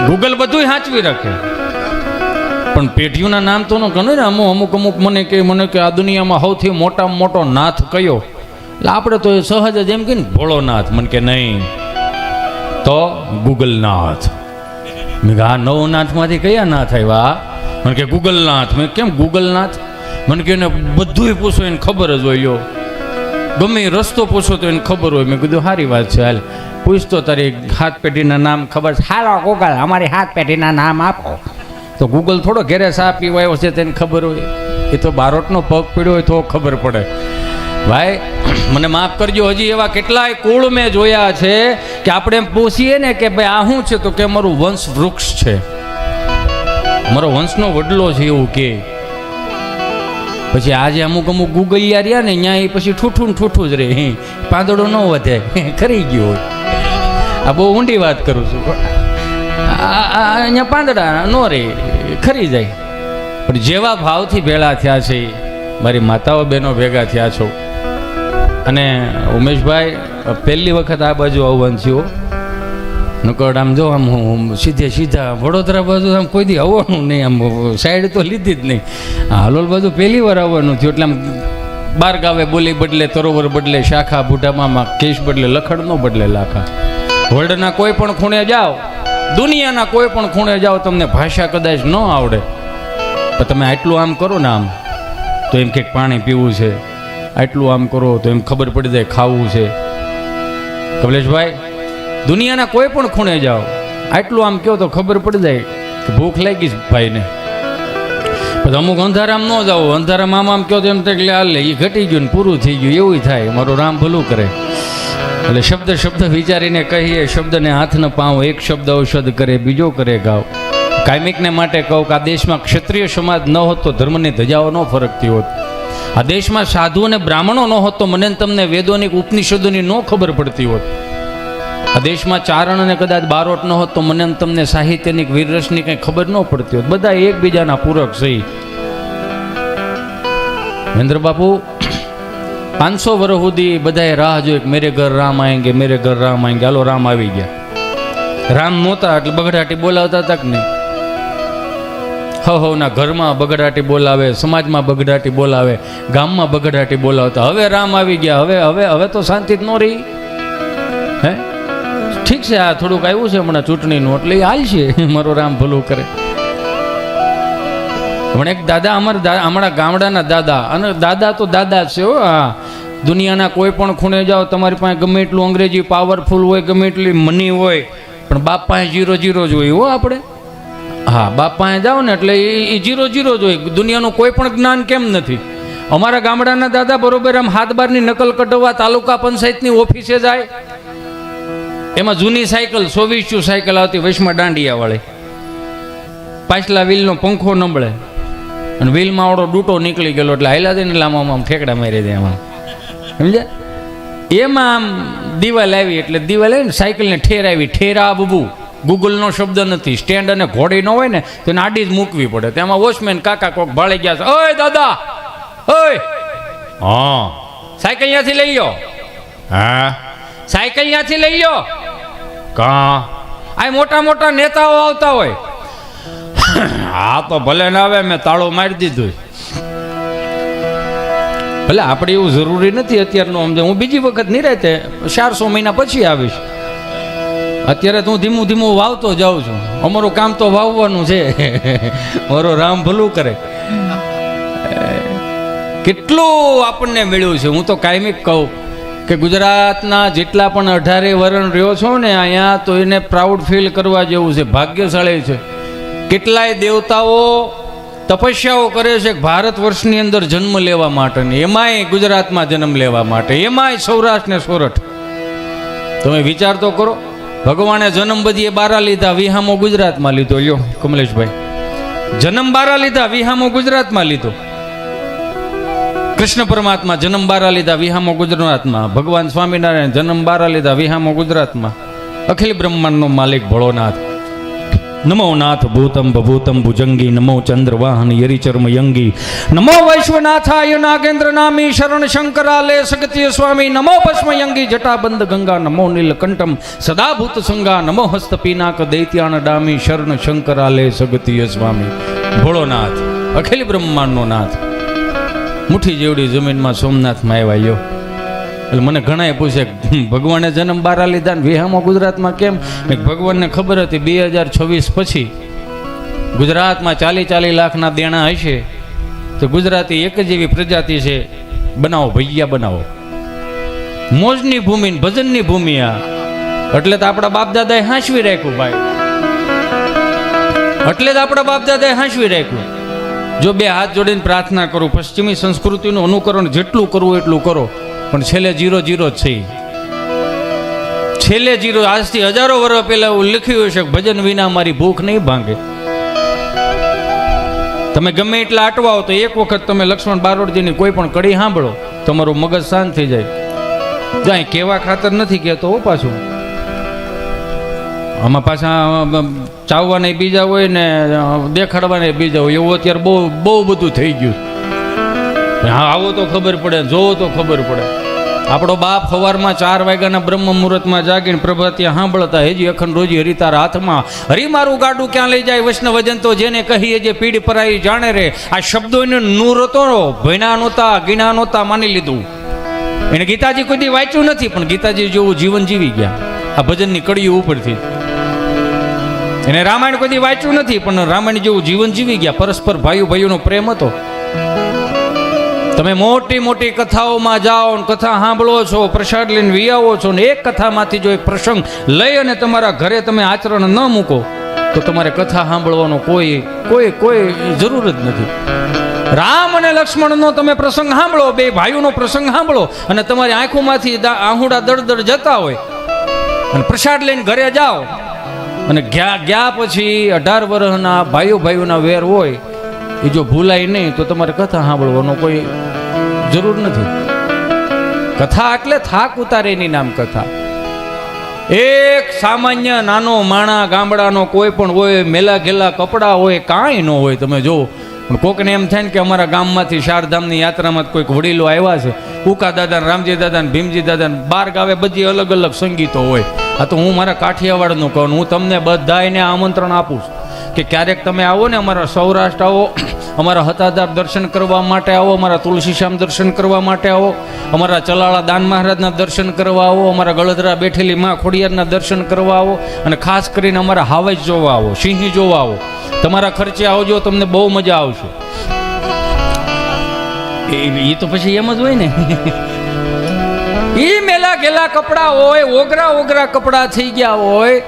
Google બધું સાચવી રાખે, પણ પેઢીઓના નામ તો ન ગણો ને. અમુક મને કે આ દુનિયામાં સૌથી મોટામાં મોટો નાથ કયો, એટલે આપણે તો સહજ જ એમ કે ને ભોળોનાથ. મને કે નહીં, તો ગૂગલનાથ. મેં આ નવનાથમાંથી કયા નાથ આવ્યા? મને કે ગૂગલનાથ. મેં કેમ ગૂગલનાથ? મને કે એને બધું પૂછો એને ખબર જ હોય. લ્યો, ગમે રસ્તો પૂછો તો એને ખબર હોય. મેં કીધું સારી વાત છે, હાલ પૂછતો તારી હાથ પેઢીના નામ ખબર છે? હાલો ગૂગલ અમારી હાથ પેઢીના નામ આપો. તો ગૂગલ થોડો ઘેરે સા પીવા આવ્યો છે તેને ખબર હોય? એ તો બારોટનો પગ પીડ્યો હોય તો ખબર પડે. ભાઈ મને માફ કરજો, હજી એવા કેટલાય કુળ મેં જોયા છે કે આપણે એમ પૂછીએ ને કે ભાઈ આ શું છે, તો કે અમારું વંશ વૃક્ષ છે, અમારો વંશનો વડલો છે એવું કે. પછી આજે અમુક ગૂગલિયા રહ્યા ને ત્યાં પછી ઠૂઠું જ રહે, પાંદડો ન વધે, ખરી ગયો હોય. આ બહુ ઊંડી વાત કરું છું. અહીંયા પાંદડા ન રે, ખરી જાય. પણ જેવા ભાવથી ભેળા થયા છે મારી માતાઓ બહેનો ભેગા થયા છો. અને ઉમેશભાઈ પહેલી વખત આ બાજુ આવવાનું થયો, નકર આમ જો આમ હું સીધા વડોદરા બાજુ આમ કોઈ દી આવવાનું નહીં, આમ સાઈડ તો લીધી જ નહીં. હાલોલ બાજુ પહેલી વાર આવવાનું થયું, એટલે આમ બાર ગાવે બોલી બદલે, તરોવર બદલે, શાખા બુઢામાં કેશ બદલે, લખડ ન બદલે લાખા. વર્લ્ડના કોઈ પણ ખૂણે જાઓ, દુનિયાના કોઈ પણ ખૂણે જાઓ, તમને ભાષા કદાચ ન આવડે, પણ તમે આટલું આમ કરો ને આમ તો એમ કંઈક પાણી પીવું છે, આટલું આમ કરો તો એમ ખબર પડી જાય ખાવું છે. કમલેશભાઈ, દુનિયાના કોઈ પણ ખૂણે જાઓ, આટલું આમ કહો તો ખબર પડી જાય કે ભૂખ લાગી છે ભાઈને. પછી અમુક અંધારામ ન જાઓ, અંધારામાં આમ કહો તો એમ થાય કે હાલે એ ઘટી ગયું ને પૂરું થઈ ગયું એવું થાય. મારું રામ ભલું કરે. એટલે શબ્દ વિચારીને કહીએ, શબ્દને હાથ ન પાવ, એક શબ્દ ઔષધ કરે, બીજો કરે ઘાવ. કાયમિકને માટે કહું કે આ દેશમાં ક્ષત્રિય સમાજ ન હોત તો ધર્મની ધજાઓ ન ફરકતી હોત. આ દેશમાં સાધુ અને બ્રાહ્મણો ન હોત તો મને તમને વેદોની ઉપનિષદોની ન ખબર પડતી હોત. આ દેશમાં ચારણ અને કદાચ બારોટ ન હોત તો મને તમને સાહિત્યની વીરરસની કંઈ ખબર ન પડતી હોત. બધા એકબીજાના પૂરક છે. મહેન્દ્ર બાપુ 500 વર્ષ સુધી બધાએ રાહ જોઈ કે મેરે ઘર રામ આएंगे, મેરે ઘર રામ આएंगे. હાલો રામ આવી ગયા. રામ નહોતા એટલે બગડાટી બોલાવતા હતા કે નહીં? હવના ઘરમાં બગડાટી બોલાવે, સમાજમાં બગડાટી બોલાવે, ગામમાં બગડાટી બોલાવતા. હવે રામ આવી ગયા, હવે તો શાંતિ જ ન રહી. હે ઠીક છે, આ થોડુંક આવ્યું છે હમણાં ચૂંટણીનું, એટલે એ હાલ છે. મારો રામ ભલું કરે. પણ એક દાદા, અમારા ગામડાના દાદા, અને દાદા તો દાદા છે હો. હા, દુનિયાના કોઈ પણ ખૂણે જાઓ, તમારી પાસે ગમે એટલું અંગ્રેજી પાવરફુલ હોય, ગમે એટલી મની હોય, પણ બાપ પાસે 0 0 જ હોય હો આપણે. હા, બાપ પાસે જાઓ ને એટલે એ 0 0 જ હોય. દુનિયાનું કોઈ પણ જ્ઞાન કેમ નથી? અમારા ગામડાના દાદા બરોબર આમ હાથ બારની નકલ કઢાવવા તાલુકા પંચાયતની ઓફિસે જાય, એમાં જૂની સાયકલ 24 સાયકલ આવતી વચમાં દાંડિયા વાળી, પાછલા વ્હીલનો પંખો નંબળે અને વ્હીલમાં આવડો ડૂટો નીકળી ગયેલો, એટલે હાઈલા દઈને લાંબા આમ ઠેકડા મારી દે આમાં, સમજ્યા? એમાં આમ દિવાલ આવી, એટલે દિવાલ આવી ને સાયકલને ઠેર આવી. ઠેરા બબુ ગૂગલનો શબ્દ નથી. સ્ટેન્ડ અને ઘોડી ન હોય ને તો એને આડી જ મૂકવી પડે. તેમાં વોચમેન કાકા કોક ભાળી ગયા છે, ઓય દાદા, ઓય, હા સાયકલ ત્યાંથી લઈ લો. હા, સાયકલ ત્યાંથી લઈ લો. કા આ મોટા નેતાઓ આવતા હોય. હા તો ભલે ના આવે, મેં તાળો મારી દીધું. ભલે આપણે એવું જરૂરી નથી અત્યારનું સમજે. હું બીજી વખત નિરાતે 400 મહિના પછી આવીશ. અત્યારે તો હું ધીમું વાવતો જાઉં છું. અમારું કામ તો વાવવાનું છે. મારો રામ ભલું કરે. કેટલું આપણને મળ્યું છે. હું તો કાયમિક કહું કે ગુજરાતના જેટલા પણ 18 વરણ રહ્યો છો ને અહીંયા, તો એને પ્રાઉડ ફીલ કરવા જેવું છે. ભાગ્યશાળી છે. કેટલાય દેવતાઓ તપસ્યાઓ કરે છે ભારત વર્ષની અંદર જન્મ લેવા માટે, એમાંય ગુજરાતમાં જન્મ લેવા માટે, એમાંય સૌરાષ્ટ્ર ને સોરઠ. તમે વિચાર તો કરો. ભગવાને જન્મ બધી બારા લીધા, વિહામો ગુજરાતમાં લીધો. લ્યો કમલેશભાઈ, જન્મ બારા લીધા, વિહામો ગુજરાતમાં લીધો. કૃષ્ણ પરમાત્મા જન્મ બારા લીધા, વિહામો ગુજરાતમાં. ભગવાન સ્વામિનારાયણ જન્મ બારા લીધા, વિહામો ગુજરાતમાં. અખિલ બ્રહ્માંડનો માલિક ભોળોનાથ. નમો નાથ ભૂતમ ભભૂતમ ભુજંગી નમો ચંદ્રવાહન યરિચર્મયંગી નમો વૈશ્વનાથાય નાગેન્દ્ર નામી શરણ શંકરાલે સગત્ય સ્વામી નમો ભસ્મયંગી જટાબંધ ગંગા નમો નીલકંઠમ સદાભૂત સંગા નમો હસ્ત પીનાક દૈત્યાન ડામી શરણ શંકરાલે સગત્ય સ્વામી. ભોળોનાથ અખિલ બ્રહ્માંડનો નાથ મુઠ્ઠી જેવડી જમીનમાં સોમનાથમાં આવ્યો. એટલે મને ઘણાએ પૂછે ભગવાને જન્મ બારા લીધા ને વિહામો ગુજરાતમાં કેમ? ભગવાનને ખબર હતી 2026 પછી ગુજરાતમાં 40 લાખના દેણા હશે તો ગુજરાતી એક જ એવી પ્રજાતિ છે, બનાવો ભૈયા બનાવો, મોજની ભૂમિ ભજનની ભૂમિ. આ એટલે તો આપણા બાપ દાદાએ હાંસવી રાખ્યું ભાઈ, એટલે જ આપણા બાપ દાદાએ હાંસવી રાખ્યું. જો બે હાથ જોડીને પ્રાર્થના કરું, પશ્ચિમી સંસ્કૃતિનું અનુકરણ જેટલું કરવું એટલું કરો, પણ છેલ્લે 0 જ છે. છેલ્લે 0. આજથી હજારો વર્ષ પહેલા એવું લખ્યું હશે, ભજન વિના મારી ભૂખ નહીં ભાંગે. તમે ગમે એટલા અટવાઓ તો એક વખત તમે લક્ષ્મણ બારોટજીની કોઈ પણ કડી સાંભળો, તમારું મગજ શાંત થઈ જાય. જાય કેવા ખાતર નથી કહેતો હો પાછું. આમાં પાછા ચાવવાના બીજા હોય ને દેખાડવાના બીજા હોય, એવું અત્યારે બહુ બધું થઈ ગયું. હા, આવો તો ખબર પડે, જોવો તો ખબર પડે. આપણો બાપ સવારમાં 4 વાગ્યાના બ્રહ્મ મુહૂર્તમાં જાગીને પ્રભાતિયા સાંભળતા, હેજી અખંડ રોજી હરિતારા હાથમાં, હરી મારું ગાડું ક્યાં લઈ જાય વૈષ્ણવજન તો જેને કહીએ જે પીડ પરાઈ જાણે રે. આ શબ્દોનો નૂર હતો, ભયના નહોતા, ગીણા નહોતા માની લીધું. એને ગીતાજી કોઈ દી વાંચ્યું નથી, પણ ગીતાજી જેવું જીવન જીવી ગયા આ ભજનની કડીઓ ઉપરથી. એને રામાયણ કોઈ દી વાંચ્યું નથી, પણ રામાયણ જેવું જીવન જીવી ગયા. પરસ્પર ભાઈઓનો પ્રેમ હતો. તમે મોટી મોટી કથાઓમાં જાઓ ને કથા સાંભળો છો, પ્રસાદ લઈને વિયાવો છો, ને એક કથામાંથી જો એક પ્રસંગ લઈ અને તમારા ઘરે તમે આચરણ ન મૂકો તો તમારે કથા સાંભળવાનો કોઈ જરૂર જ નથી. રામ અને લક્ષ્મણનો તમે પ્રસંગ સાંભળો, બે ભાઈઓનો પ્રસંગ સાંભળો, અને તમારી આંખોમાંથી આહુડા દળદળ જતા હોય, અને પ્રસાદ લઈને ઘરે જાઓ, અને ગયા પછી 18 વર્ષના ભાઈઓના વેર હોય એ જો ભૂલાય નહીં તો તમારે કથા સાંભળવાનો કોઈ જરૂર નથી. કથા એટલે થાક ઉતારેની નામ કથા. એક સામાન્ય નાનો માણા ગામડાનો કોઈ પણ હોય, મેલા ઘેલા કપડા હોય, કાંઈ ન હોય, તમે જો પણ કોકને એમ થાય ને કે અમારા ગામમાંથી 4 ધામની યાત્રામાં કોઈક વડીલો આવ્યા છે, ઉકા દાદા, રામજી દાદા, ભીમજી દાદા, 12 ગાવે બધી અલગ અલગ સંગીતો હોય. આ તો હું મારા કાઠિયાવાડનું કહું, હું તમને બધાને આમંત્રણ આપું છું કે ક્યારેક તમે આવો ને, અમારા સૌરાષ્ટ્ર આવો, અમારા હતાદાર દર્શન કરવા માટે આવો, અમારા તુલસીશ્યામ દર્શન કરવા માટે આવો, અમારા ચલાળા દાન મહારાજના દર્શન કરવા આવો, અમારા ગળદરા બેઠેલી માં ખોડિયારના દર્શન કરવા આવો, અને ખાસ કરીને અમારા હાવજ જોવા આવો, સિંહી જોવા આવો. તમારા ખર્ચે આવજો, તમને બહુ મજા આવશે. એ તો પછી એમ જ હોય ને. એ મેલા ગેલા કપડા હોય, ઓગરા કપડા થઈ ગયા હોય,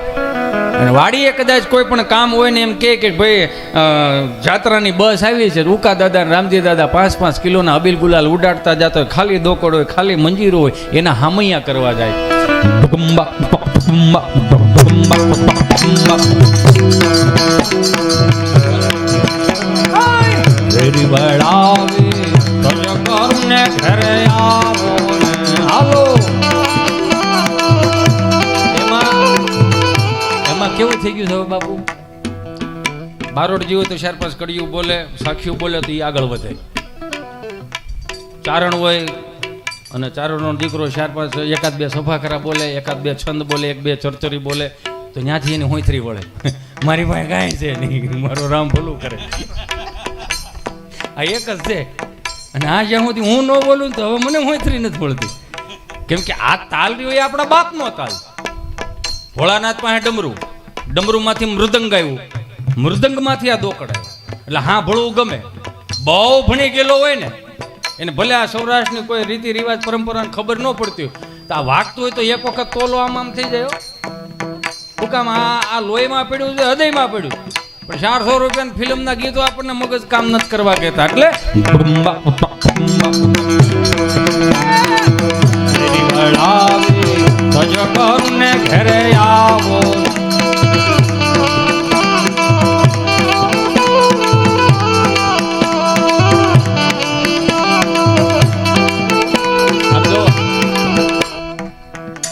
અને વાડીએ કદાચ કોઈ પણ કામ હોય ને એમ કે ભાઈ જાત્રાની બસ આવી છે, ઉકા દાદા ને રામજી દાદા 5-5 કિલોના અબીલ ગુલાલ ઉડાડતા જતા હોય, ખાલી દોકડ હોય, ખાલી મંજીરો હોય, એના હામૈયા કરવા જાય. કેવું થઈ ગયું છે બાપુ? બારોટ જેવો તો 4-5 કડિયું બોલે, સાખીયું બોલે તો એ આગળ વધે. ચારણ હોય અને ચારણનો દીકરો 4-5 1-2 સફાખરા બોલે, 1-2 છંદ બોલે, 1-2 ચરચરી બોલે, તો ત્યાંથી એની હોંથરી વળે. મારી પાસે કાંઈ છે નહીં, મારો રામ ભલું કરે. આ એક જ છે. અને આ જ્યાં સુધી હું ન બોલું તો હવે મને હોંથરી નથી મળતી. કેમ કે આ તાલ રહ્યો એ આપણા બાપનો તાલ. ભોળાનાથ પાસે ડમરુમાંથી મૃદંગ આવ્યું, મૃદંગમાંથી આ દોકડ આવ્યું. એટલે હા ભળવું ગમે. બહુ ભણી ગયેલો હોય ને એને ભલે આ સૌરાષ્ટ્રની કોઈ રીતિ રિવાજ પરંપરાને ખબર ન પડતી હોય તો આ વાગતું હોય તો એક વખત તોલો આમ થઈ જાય. હુકામ આ લોહીમાં પડ્યું છે, હૃદયમાં પડ્યું. પણ 400 રૂપિયાની ફિલ્મના ગીતો આપણને મગજ કામ નથી કરવા કહેતા. એટલે ઘરે આવો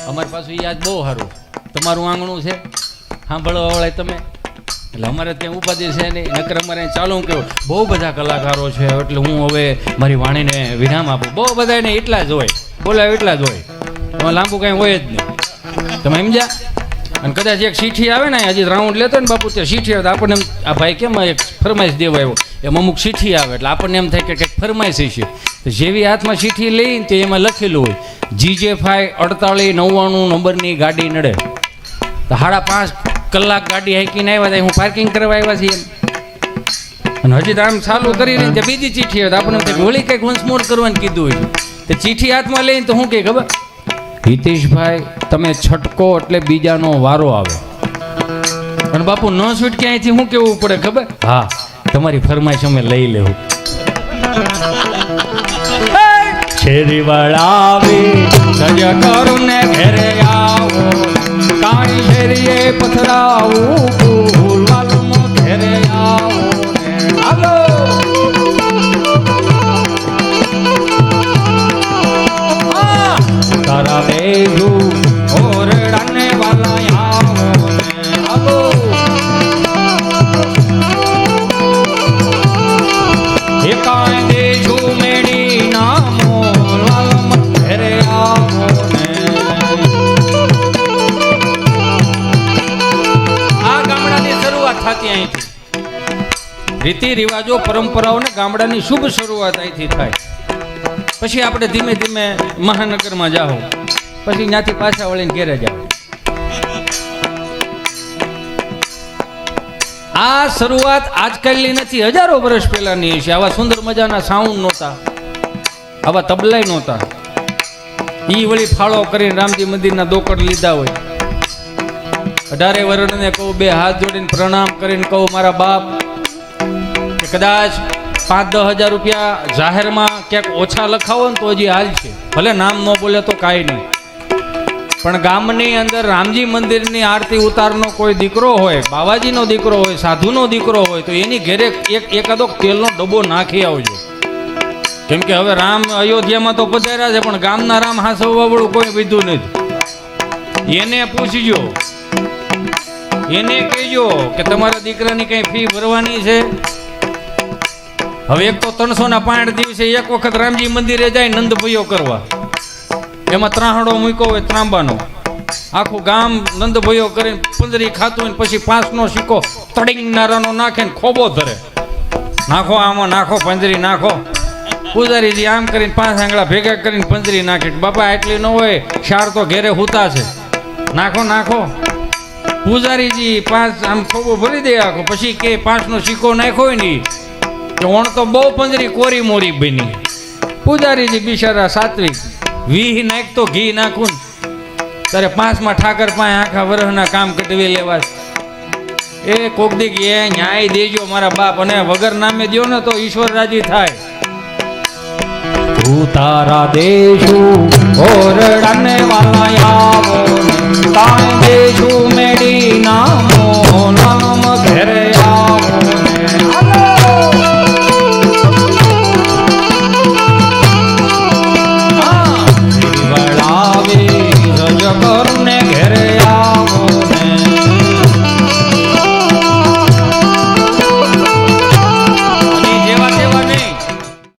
અમારી પાછું યાદ બહુ સારું. તમારું આંગણું છે, સાંભળવા વાળા તમે એટલે અમારે ત્યાં ઉપાધિ છે નહીં, નકર અમારે અહીં ચાલુ કેવું બહુ બધા કલાકારો છે, એટલે હું હવે મારી વાણીને વિરામ આપું. બહુ બધા એને એટલા જ હોય, બોલાવે એટલા જ હોય, એમાં લાંબુ કાંઈ હોય જ નહીં. તમે સમજ્યા? અને કદાચ એક ચીઠી આવે ને, હજી રાઉન્ડ લેતો ને બાપુ, ત્યાં ચીઠી આવે તો આપણને આ ભાઈ કેમ એક ફરમાઈશ દેવા આવ્યો, એમ અમુક ચીઠી આવે એટલે આપણને એમ થાય કે કંઈક ફરમાઈશ છે. તો જેવી હાથમાં ચીઠી લઈને તે એમાં લખેલું હોય GJ5 4899 નંબરની ગાડી નડે. તો 5.5 કલાક ગાડી હાઈકીને આવ્યા હતા, હું પાર્કિંગ કરવા આવ્યા છીએ એમ. અને હજી તો આમ ચાલુ કરી લઈને બીજી ચીઠી આવે તો આપણને વળી કંઈક વંશમોડ કરવાનું કીધું હોય. તો ચીઠી હાથમાં લઈને તો શું કહે ખબર? હિતેશભાઈ તમે છટકો એટલે બીજાનો વારો આવે. અને બાપુ ન છૂટકે અહીંથી શું કેવું પડે ખબર? હા, તમારી ફરમાઈશ અમે લઈ લેવું. શેરી વળાવી સજ કરું ને ઘરે આવો, કાળી શેરીએ પથરાવું, ફૂલવાલમાં ઘરે આવો ને હાલો. તારા બેજુ ઓરડાને વાલા આવો ને હાલો. એકાય દેજુ મેડી નામો વાલમાં ઘરે આવો ને. આ ગામડાની શરૂઆત થતી અહીંથી. રીતિ રિવાજો પરંપરાઓ ને ગામડાની શુભ શરૂઆત અહીંથી થાય. પછી આપણે ધીમે ધીમે મહાનગરમાં જાઓ, પછી ત્યાંથી પાછા વળીને ઘેરે જાઓ. આ શરૂઆત આજકાલની નથી, હજારો વર્ષ પહેલાની છે. આવા સુંદર મજાના સાઉન્ડ નહોતા, આવા તબલાય નહોતા. ઈ વળી ફાળો કરીને રામજી મંદિરના દોકડ લીધા હોય. 18 વર્ષને કહું, 2 હાથ જોડીને પ્રણામ કરીને કહું મારા બાપ, કે કદાચ 5-10 હજાર રૂપિયા જાહેરમાં ક્યાંક ઓછા લખાવો ને તો હજી હાલ છે, ભલે નામ ન બોલે તો કાંઈ નહીં. પણ ગામની અંદર રામજી મંદિરની આરતી ઉતારનો કોઈ દીકરો હોય, બાવાજીનો દીકરો હોય, સાધુનો દીકરો હોય, તો એની ઘરે એકાદો તેલનો ડબ્બો નાખી આવજો. કેમ કે હવે રામ અયોધ્યામાં તો પધાર્યા છે, પણ ગામના રામ હાસવવા વાળું કોઈ વિધું નથી. એને પૂછજો, એને કહેજો કે તમારા દીકરાની કઈ ફી ભરવાની છે. હવે એક તો 365 દિવસે એક વખત રામજી મંદિરે જાય નંદભયો કરવા, એમાં ત્રાહડો મૂક્યો હોય ત્રાંબાનો, આખું ગામ નંદભયો કરીને પંજરી ખાતું હોય, પછી 5નો સિક્કો તડીંગનારાનો નાખે ને ખોબો ધરે, નાખો આમાં નાખો, પંજરી નાખો. પૂજારીજી આમ કરીને 5 આંગળા ભેગા કરીને પંજરી નાખે. બાપા એટલી ન હોય, શાર તો ઘેરે હુતા છે, નાખો નાખો. પૂજારીજી 5 આમ ખોબો ભરી દે આખો, પછી કે 5નો સિક્કો નાખ્યો હોય ને કે ઓણ તો બહુ પંજરી કોરી મોરી બની. પૂજારીજી બિચારા સાત્વિક, 20 નાખ તો ઘી નાખું તારે 5માં ઠાકર પાસે આખા વર્ષના કામ કટવી લેવા. એ કોક દીક એ ન્યાય દેજો મારા બાપ, અને વગર નામે દો ને તો ઈશ્વર રાજી થાય. તું તારા દેશુ ઓરડાને વાલા આવો, તારે દેશુ મેડી નામો